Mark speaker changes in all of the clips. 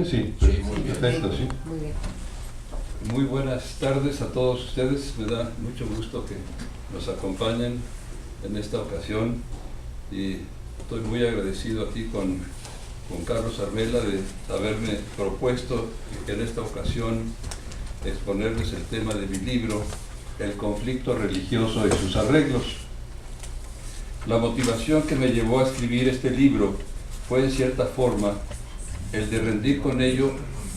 Speaker 1: Sí,
Speaker 2: Sí, muy bien.
Speaker 1: perfecto, sí.
Speaker 3: Muy bien.
Speaker 1: Muy buenas tardes a todos ustedes. Me da mucho gusto que nos acompañen en esta ocasión y estoy muy agradecido aquí con Carlos Armela de haberme propuesto en esta ocasión exponerles el tema de mi libro, El conflicto religioso y sus arreglos. La motivación que me llevó a escribir este libro fue en cierta forma el de rendir con ello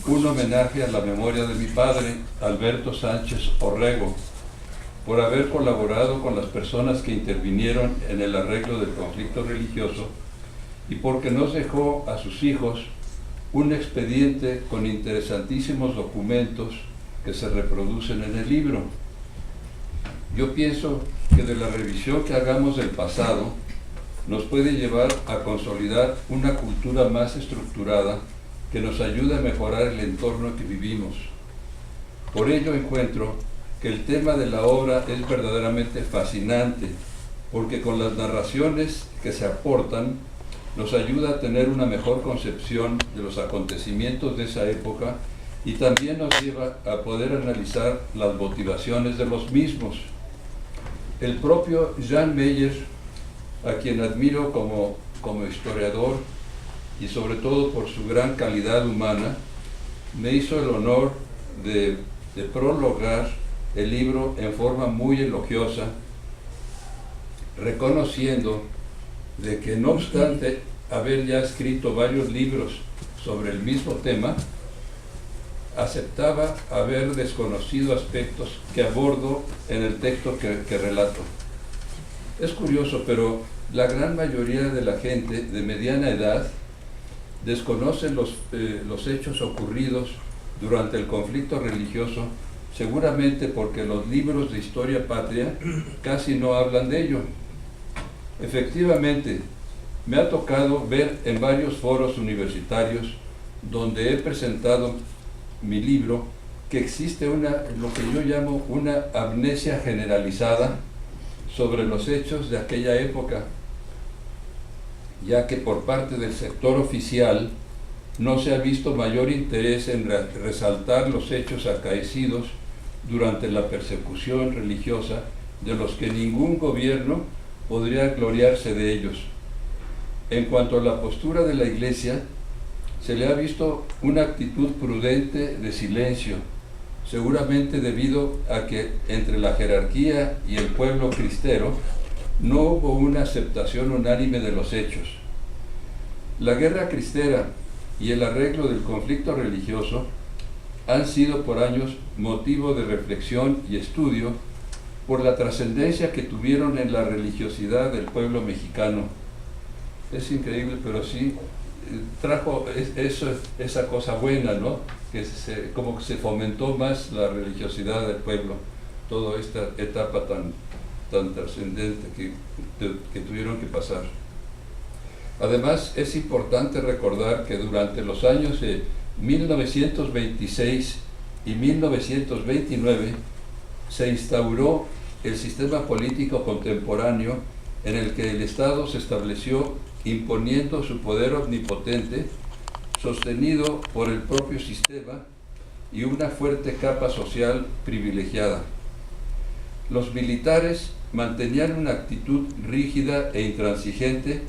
Speaker 1: un homenaje a la memoria de mi padre, Alberto Sánchez Orrego, por haber colaborado con las personas que intervinieron en el arreglo del conflicto religioso y porque nos dejó a sus hijos un expediente con interesantísimos documentos que se reproducen en el libro. Yo pienso que de la revisión que hagamos del pasado nos puede llevar a consolidar una cultura más estructurada que nos ayude a mejorar el entorno en que vivimos. Por ello encuentro que el tema de la obra es verdaderamente fascinante, porque con las narraciones que se aportan nos ayuda a tener una mejor concepción de los acontecimientos de esa época y también nos lleva a poder analizar las motivaciones de los mismos. El propio Jan Meyer, a quien admiro como historiador y sobre todo por su gran calidad humana, me hizo el honor de prologar el libro en forma muy elogiosa, reconociendo de que no obstante haber ya escrito varios libros sobre el mismo tema, aceptaba haber desconocido aspectos que abordo en el texto que relato. Es curioso, pero la gran mayoría de la gente de mediana edad desconocen los hechos ocurridos durante el conflicto religioso, seguramente porque los libros de historia patria casi no hablan de ello. Efectivamente, me ha tocado ver en varios foros universitarios donde he presentado mi libro que existe lo que yo llamo una amnesia generalizada sobre los hechos de aquella época, ya que por parte del sector oficial no se ha visto mayor interés en resaltar los hechos acaecidos durante la persecución religiosa, de los que ningún gobierno podría gloriarse de ellos. En cuanto a la postura de la Iglesia, se le ha visto una actitud prudente de silencio, seguramente debido a que entre la jerarquía y el pueblo cristero no hubo una aceptación unánime de los hechos. La guerra cristera y el arreglo del conflicto religioso han sido por años motivo de reflexión y estudio por la trascendencia que tuvieron en la religiosidad del pueblo mexicano. Es increíble, pero sí trajo esa cosa buena, ¿no? Como que se fomentó más la religiosidad del pueblo, toda esta etapa tan trascendente que tuvieron que pasar. Además, es importante recordar que durante los años de 1926 y 1929 se instauró el sistema político contemporáneo en el que el Estado se estableció imponiendo su poder omnipotente, sostenido por el propio sistema y una fuerte capa social privilegiada. Los militares mantenían una actitud rígida e intransigente,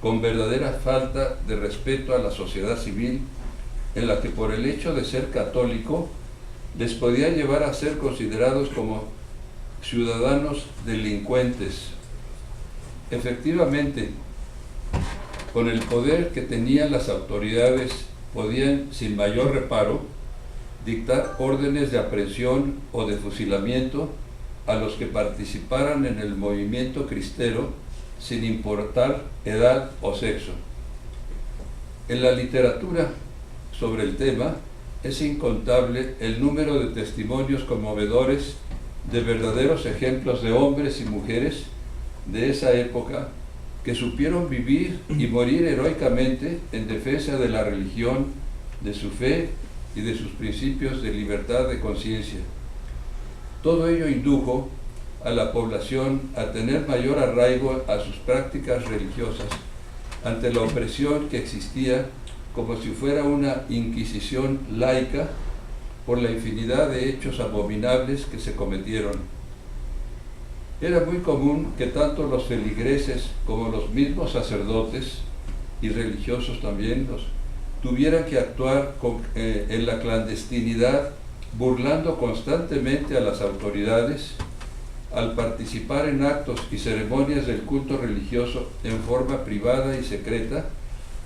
Speaker 1: con verdadera falta de respeto a la sociedad civil, en la que por el hecho de ser católico les podía llevar a ser considerados como ciudadanos delincuentes. Efectivamente, con el poder que tenían las autoridades, podían, sin mayor reparo, dictar órdenes de aprehensión o de fusilamiento a los que participaran en el movimiento cristero, sin importar edad o sexo. En la literatura sobre el tema es incontable el número de testimonios conmovedores de verdaderos ejemplos de hombres y mujeres de esa época que supieron vivir y morir heroicamente en defensa de la religión, de su fe y de sus principios de libertad de conciencia. Todo ello indujo a la población a tener mayor arraigo a sus prácticas religiosas ante la opresión que existía como si fuera una inquisición laica por la infinidad de hechos abominables que se cometieron. Era muy común que tanto los feligreses como los mismos sacerdotes y religiosos también tuvieran que actuar en la clandestinidad, burlando constantemente a las autoridades al participar en actos y ceremonias del culto religioso en forma privada y secreta,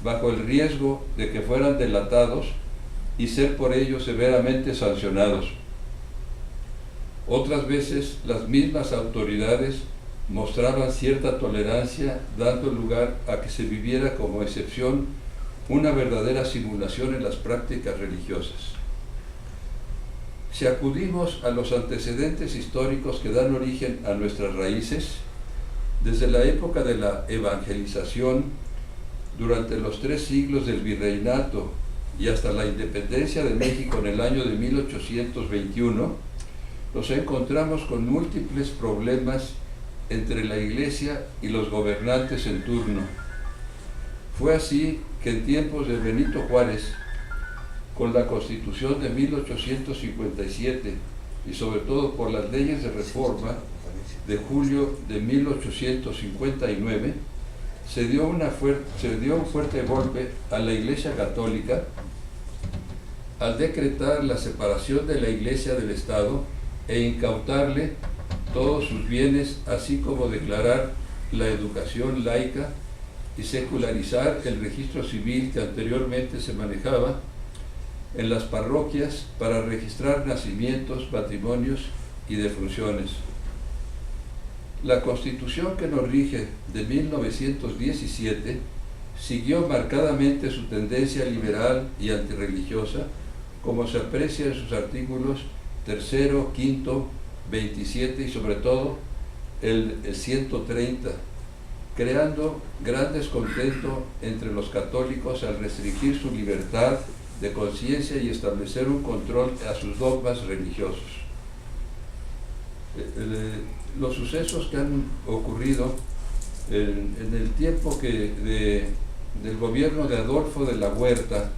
Speaker 1: bajo el riesgo de que fueran delatados y ser por ello severamente sancionados. Otras veces las mismas autoridades mostraban cierta tolerancia, dando lugar a que se viviera como excepción una verdadera simulación en las prácticas religiosas. Si acudimos a los antecedentes históricos que dan origen a nuestras raíces, desde la época de la evangelización, durante los 3 siglos del virreinato y hasta la independencia de México en el año de 1821, nos encontramos con múltiples problemas entre la Iglesia y los gobernantes en turno. Fue así que en tiempos de Benito Juárez, con la Constitución de 1857 y sobre todo por las leyes de reforma de julio de 1859, se dio un fuerte golpe a la Iglesia Católica al decretar la separación de la Iglesia del Estado e incautarle todos sus bienes, así como declarar la educación laica y secularizar el registro civil que anteriormente se manejaba en las parroquias para registrar nacimientos, matrimonios y defunciones. La Constitución que nos rige de 1917 siguió marcadamente su tendencia liberal y antirreligiosa, como se aprecia en sus artículos 3, 5, 27 y sobre todo el 130, creando gran descontento entre los católicos al restringir su libertad de conciencia y establecer un control a sus dogmas religiosos. Los sucesos que han ocurrido en el tiempo del gobierno de Adolfo de la Huerta,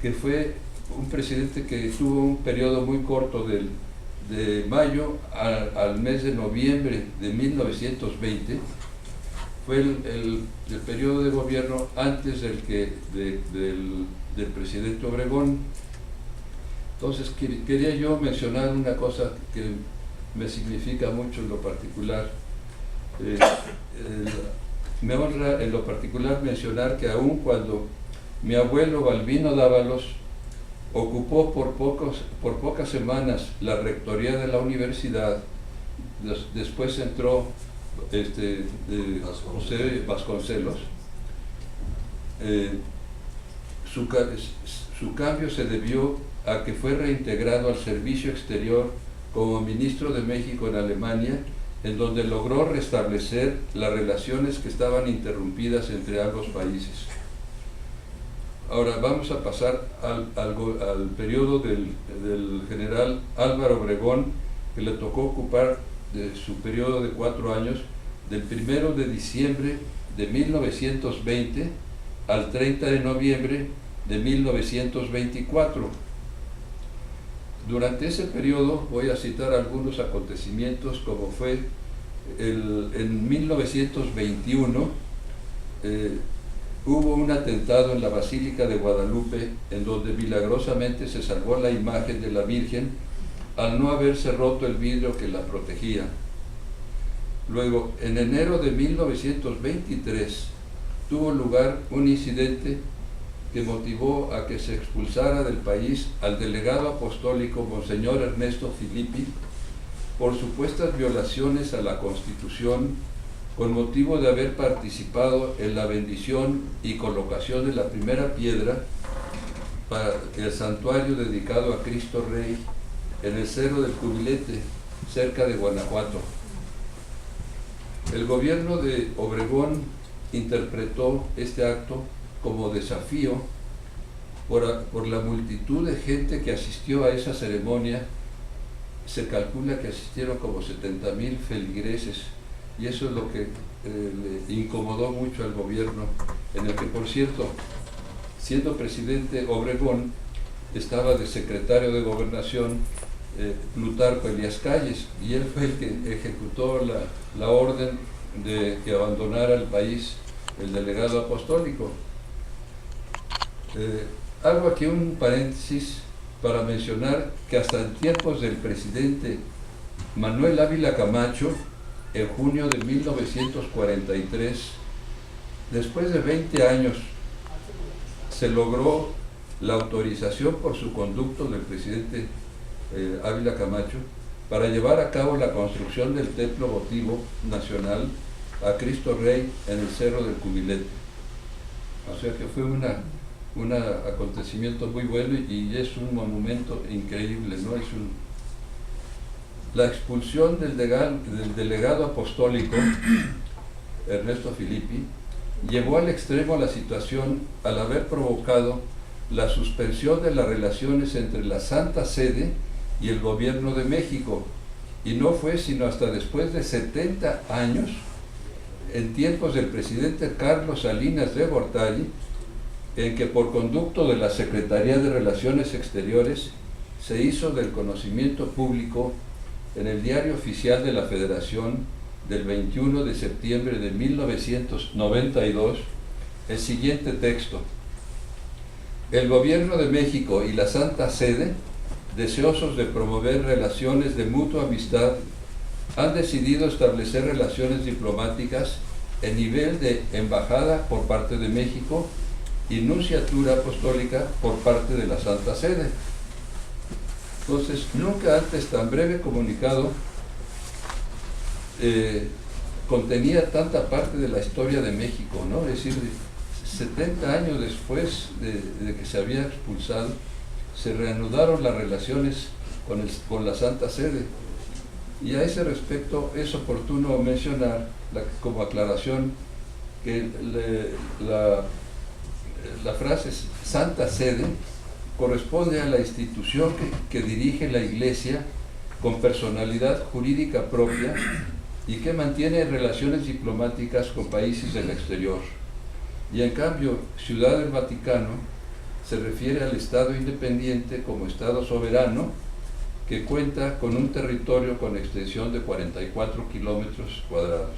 Speaker 1: que fue un presidente que tuvo un periodo muy corto de mayo al mes de noviembre de 1920, fue el periodo de gobierno antes del presidente Obregón. Entonces quería yo mencionar una cosa que me significa mucho en lo particular. Me honra en lo particular mencionar que aun cuando mi abuelo Balbino Dávalos ocupó por pocas semanas la rectoría de la universidad, después entró José Vasconcelos, su cambio se debió a que fue reintegrado al servicio exterior como ministro de México en Alemania, en donde logró restablecer las relaciones que estaban interrumpidas entre ambos países. Ahora vamos a pasar al periodo del general Álvaro Obregón, que le tocó ocupar su periodo de 4 años, del 1 de diciembre de 1920 al 30 de noviembre de 1924. Durante ese periodo voy a citar algunos acontecimientos, como fue en 1921, hubo un atentado en la Basílica de Guadalupe, en donde milagrosamente se salvó la imagen de la Virgen al no haberse roto el vidrio que la protegía. Luego, en enero de 1923, tuvo lugar un incidente que motivó a que se expulsara del país al delegado apostólico Monseñor Ernesto Filippi por supuestas violaciones a la Constitución, con motivo de haber participado en la bendición y colocación de la primera piedra para el santuario dedicado a Cristo Rey en el Cerro del Cubilete, cerca de Guanajuato. El gobierno de Obregón interpretó este acto como desafío por la multitud de gente que asistió a esa ceremonia. Se calcula que asistieron como 70,000 feligreses, y eso es lo que le incomodó mucho al gobierno, en el que, por cierto, siendo presidente Obregón, estaba de secretario de Gobernación Plutarco Elías Calles, y él fue el que ejecutó la orden de que abandonara el país el delegado apostólico. Hago aquí un paréntesis para mencionar que hasta en tiempos del presidente Manuel Ávila Camacho, en junio de 1943, después de 20 años, se logró la autorización por su conducto del presidente Ávila Camacho para llevar a cabo la construcción del templo votivo nacional a Cristo Rey en el Cerro del Cubilete. O sea que fue un acontecimiento muy bueno y es un monumento increíble, ¿no? La expulsión del delegado apostólico Ernesto Filippi llevó al extremo la situación al haber provocado la suspensión de las relaciones entre la Santa Sede y el Gobierno de México, y no fue sino hasta después de 70 años, en tiempos del presidente Carlos Salinas de Gortari, en que por conducto de la Secretaría de Relaciones Exteriores se hizo del conocimiento público en el Diario Oficial de la Federación del 21 de septiembre de 1992 el siguiente texto: el Gobierno de México y la Santa Sede, deseosos de promover relaciones de mutua amistad, han decidido establecer relaciones diplomáticas en nivel de embajada por parte de México y nunciatura apostólica por parte de la Santa Sede. Entonces, nunca antes tan breve comunicado contenía tanta parte de la historia de México, ¿no? Es decir, 70 años después de que se había expulsado, se reanudaron las relaciones con la Santa Sede. Y a ese respecto es oportuno mencionar, como aclaración, que la frase Santa Sede corresponde a la institución que dirige la Iglesia con personalidad jurídica propia y que mantiene relaciones diplomáticas con países del exterior. Y en cambio, Ciudad del Vaticano se refiere al Estado independiente como Estado soberano que cuenta con un territorio con extensión de 44 kilómetros cuadrados.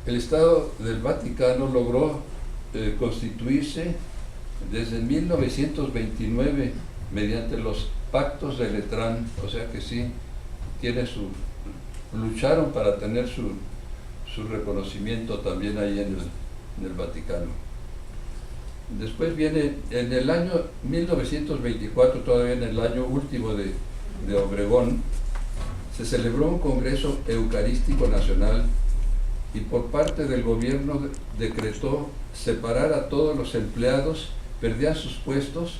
Speaker 1: El Estado del Vaticano logró constituirse desde 1929 mediante los pactos de Letrán, o sea que sí, lucharon para tener su reconocimiento también ahí en el Vaticano. Después viene, en el año 1924, todavía en el año último de Obregón, se celebró un Congreso Eucarístico Nacional y por parte del gobierno decretó separar a todos los empleados, perdían sus puestos,